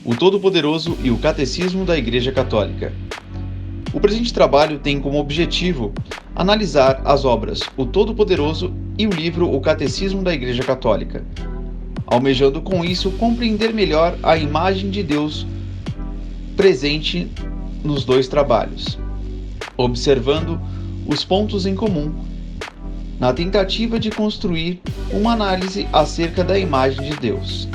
o Todo-Poderoso e o Catecismo da Igreja Católica. O presente trabalho tem como objetivo analisar as obras O Todo-Poderoso e o livro O Catecismo da Igreja Católica, almejando com isso compreender melhor a imagem de Deus presente nos dois trabalhos, observando os pontos em comum, na tentativa de construir uma análise acerca da imagem de Deus.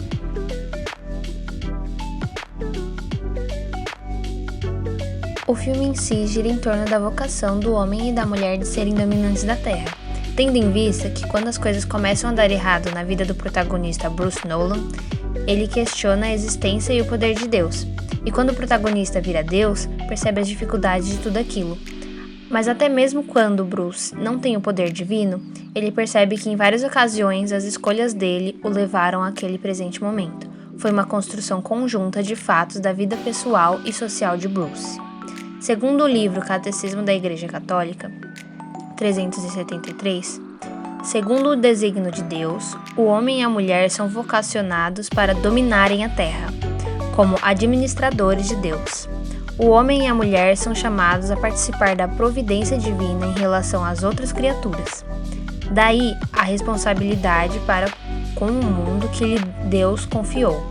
O filme em si gira em torno da vocação do homem e da mulher de serem dominantes da Terra, tendo em vista que quando as coisas começam a dar errado na vida do protagonista Bruce Nolan, ele questiona a existência e o poder de Deus, e quando o protagonista vira Deus, percebe as dificuldades de tudo aquilo. Mas até mesmo quando Bruce não tem o poder divino, ele percebe que em várias ocasiões as escolhas dele o levaram àquele presente momento. Foi uma construção conjunta de fatos da vida pessoal e social de Bruce. Segundo o livro Catecismo da Igreja Católica, 373, segundo o desígnio de Deus, o homem e a mulher são vocacionados para dominarem a terra, como administradores de Deus. O homem e a mulher são chamados a participar da providência divina em relação às outras criaturas. Daí a responsabilidade para com o mundo que Deus confiou.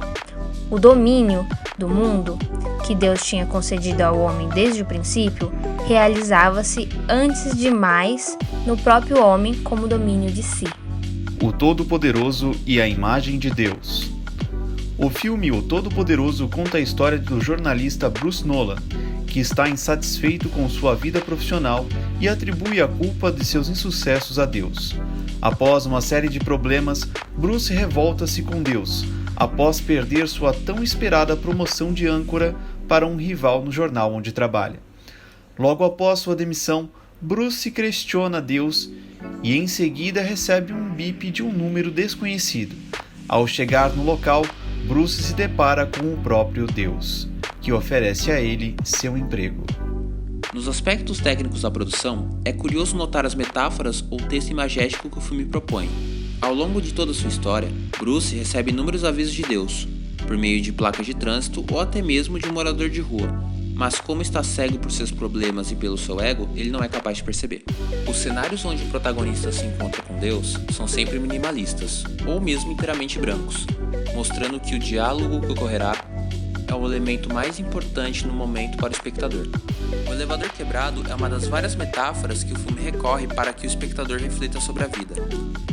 O domínio do mundo, que Deus tinha concedido ao homem desde o princípio, realizava-se antes de mais no próprio homem como domínio de si. O Todo-Poderoso e a imagem de Deus. O filme O Todo-Poderoso conta a história do jornalista Bruce Nolan, que está insatisfeito com sua vida profissional e atribui a culpa de seus insucessos a Deus. Após uma série de problemas, Bruce revolta-se com Deus, após perder sua tão esperada promoção de âncora para um rival no jornal onde trabalha. Logo após sua demissão, Bruce questiona Deus e em seguida recebe um bip de um número desconhecido. Ao chegar no local, Bruce se depara com o próprio Deus, que oferece a ele seu emprego. Nos aspectos técnicos da produção, é curioso notar as metáforas ou texto imagético que o filme propõe. Ao longo de toda sua história, Bruce recebe inúmeros avisos de Deus, por meio de placas de trânsito ou até mesmo de um morador de rua, mas como está cego por seus problemas e pelo seu ego, ele não é capaz de perceber. Os cenários onde o protagonista se encontra com Deus são sempre minimalistas, ou mesmo inteiramente brancos, mostrando que o diálogo que ocorrerá é o elemento mais importante no momento para o espectador. O elevador quebrado é uma das várias metáforas que o filme recorre para que o espectador reflita sobre a vida.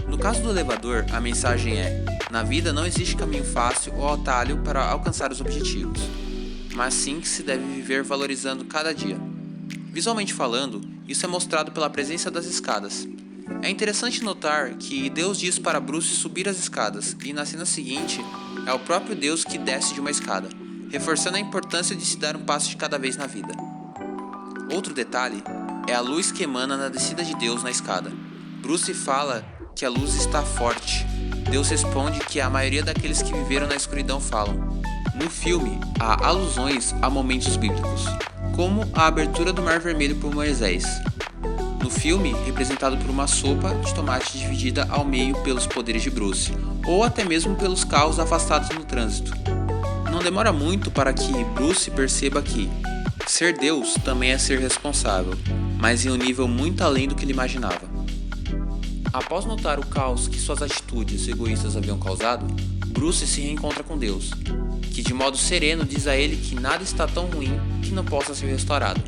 No caso do elevador, a mensagem é: na vida não existe caminho fácil ou atalho para alcançar os objetivos, mas sim que se deve viver valorizando cada dia. Visualmente falando, isso é mostrado pela presença das escadas. É interessante notar que Deus diz para Bruce subir as escadas, e na cena seguinte, é o próprio Deus que desce de uma escada, reforçando a importância de se dar um passo de cada vez na vida. Outro detalhe é a luz que emana na descida de Deus na escada. Bruce fala que a luz está forte. Deus responde que a maioria daqueles que viveram na escuridão falam. No filme, há alusões a momentos bíblicos, como a abertura do Mar Vermelho por Moisés. No filme, representado por uma sopa de tomate dividida ao meio pelos poderes de Bruce, ou até mesmo pelos carros afastados no trânsito. Não demora muito para que Bruce perceba que ser Deus também é ser responsável, mas em um nível muito além do que ele imaginava. Após notar o caos que suas atitudes egoístas haviam causado, Bruce se reencontra com Deus, que de modo sereno diz a ele que nada está tão ruim que não possa ser restaurado.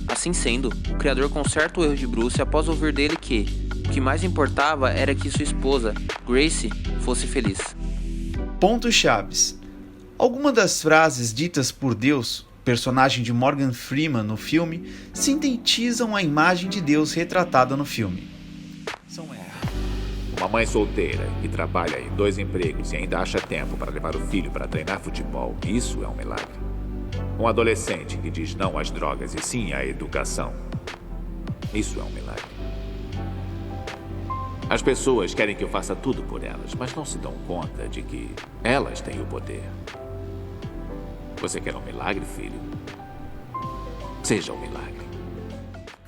Assim sendo, o Criador conserta o erro de Bruce após ouvir dele que o que mais importava era que sua esposa, Grace, fosse feliz. Pontos chaves. Algumas das frases ditas por Deus, personagem de Morgan Freeman no filme, sintetizam a imagem de Deus retratada no filme. São elas. Uma mãe solteira que trabalha em 2 empregos e ainda acha tempo para levar o filho para treinar futebol, isso é um milagre. Um adolescente que diz não às drogas e sim à educação, isso é um milagre. As pessoas querem que eu faça tudo por elas, mas não se dão conta de que elas têm o poder. Você quer um milagre, filho? Seja um milagre.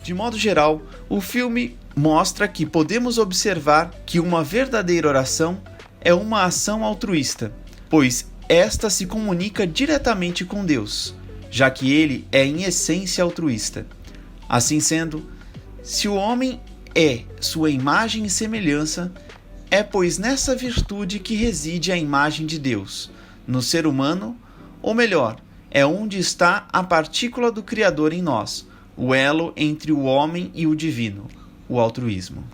De modo geral, o filme mostra que podemos observar que uma verdadeira oração é uma ação altruísta, pois esta se comunica diretamente com Deus, já que ele é em essência altruísta. Assim sendo, se o homem é sua imagem e semelhança, é pois nessa virtude que reside a imagem de Deus, no ser humano, ou melhor, é onde está a partícula do Criador em nós, o elo entre o homem e o divino, o altruísmo.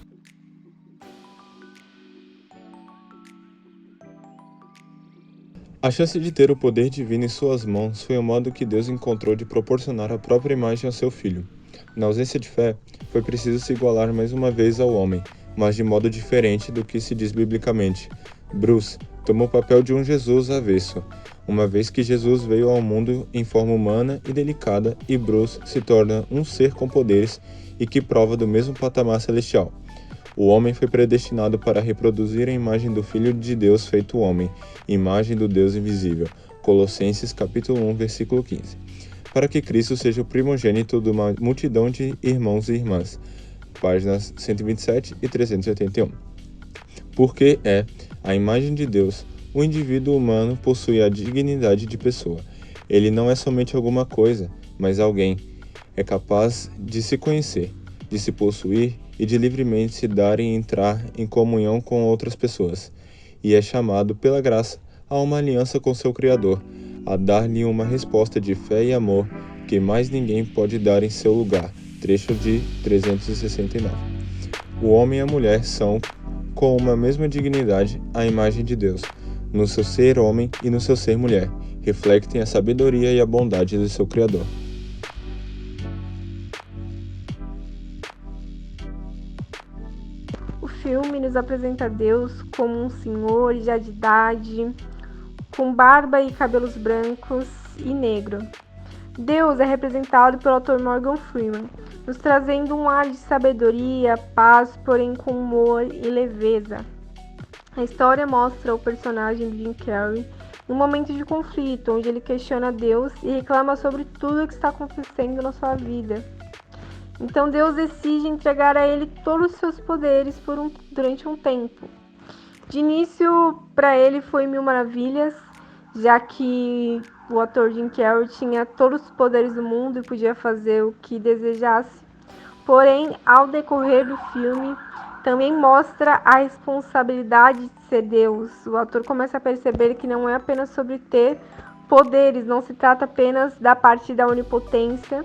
A chance de ter o poder divino em suas mãos foi o modo que Deus encontrou de proporcionar a própria imagem ao seu Filho. Na ausência de fé, foi preciso se igualar mais uma vez ao homem, mas de modo diferente do que se diz biblicamente. Bruce tomou o papel de um Jesus avesso, uma vez que Jesus veio ao mundo em forma humana e delicada, e Bruce se torna um ser com poderes e que prova do mesmo patamar celestial. O homem foi predestinado para reproduzir a imagem do Filho de Deus feito homem, imagem do Deus invisível. Colossenses capítulo 1, versículo 15. Para que Cristo seja o primogênito de uma multidão de irmãos e irmãs. Páginas 127 e 381. Porque é a imagem de Deus, o indivíduo humano possui a dignidade de pessoa. Ele não é somente alguma coisa, mas alguém. É capaz de se conhecer, de se possuir e de livremente se dar e entrar em comunhão com outras pessoas. E é chamado pela graça a uma aliança com seu Criador, a dar-lhe uma resposta de fé e amor que mais ninguém pode dar em seu lugar. Trecho de 369. O homem e a mulher são, com uma mesma dignidade, a imagem de Deus. No seu ser homem e no seu ser mulher, refletem a sabedoria e a bondade do seu Criador. O filme nos apresenta Deus como um senhor já de idade, com barba e cabelos brancos e negro. Deus é representado pelo ator Morgan Freeman, nos trazendo um ar de sabedoria, paz, porém com humor e leveza. A história mostra o personagem de Jim Carrey num momento de conflito, onde ele questiona Deus e reclama sobre tudo o que está acontecendo na sua vida. Então Deus decide entregar a ele todos os seus poderes durante um tempo. De início, para ele foi mil maravilhas, já que o ator Jim Carrey tinha todos os poderes do mundo e podia fazer o que desejasse. Porém, ao decorrer do filme, também mostra a responsabilidade de ser Deus. O ator começa a perceber que não é apenas sobre ter poderes, não se trata apenas da parte da onipotência,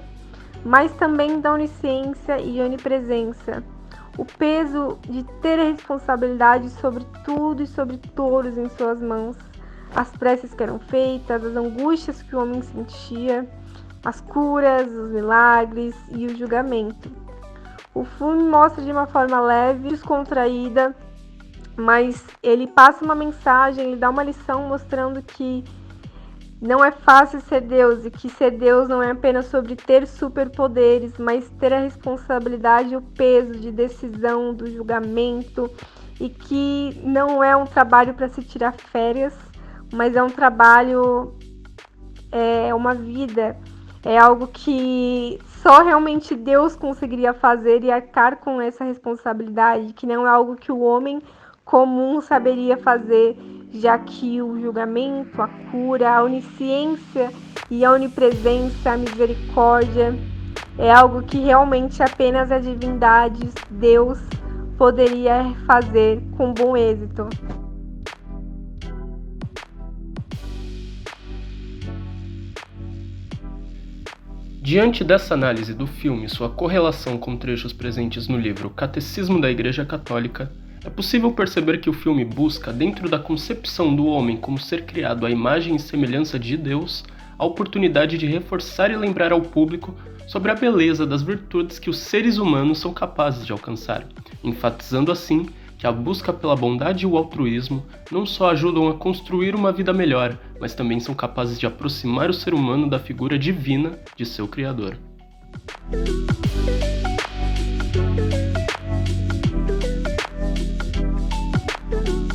mas também da onisciência e onipresença. O peso de ter a responsabilidade sobre tudo e sobre todos em suas mãos. As preces que eram feitas, as angústias que o homem sentia, as curas, os milagres e o julgamento. O filme mostra de uma forma leve e descontraída, mas ele passa uma mensagem, ele dá uma lição mostrando que não é fácil ser Deus e que ser Deus não é apenas sobre ter superpoderes, mas ter a responsabilidade e o peso de decisão, do julgamento, e que não é um trabalho para se tirar férias, mas é um trabalho, é uma vida, é algo que só realmente Deus conseguiria fazer e arcar com essa responsabilidade, que não é algo que o homem comum saberia fazer, já que o julgamento, a cura, a onisciência e a onipresença, a misericórdia, é algo que realmente apenas a divindade, Deus, poderia fazer com bom êxito. Diante dessa análise do filme e sua correlação com trechos presentes no livro Catecismo da Igreja Católica, é possível perceber que o filme busca, dentro da concepção do homem como ser criado à imagem e semelhança de Deus, a oportunidade de reforçar e lembrar ao público sobre a beleza das virtudes que os seres humanos são capazes de alcançar, enfatizando assim que a busca pela bondade e o altruísmo não só ajudam a construir uma vida melhor, mas também são capazes de aproximar o ser humano da figura divina de seu Criador.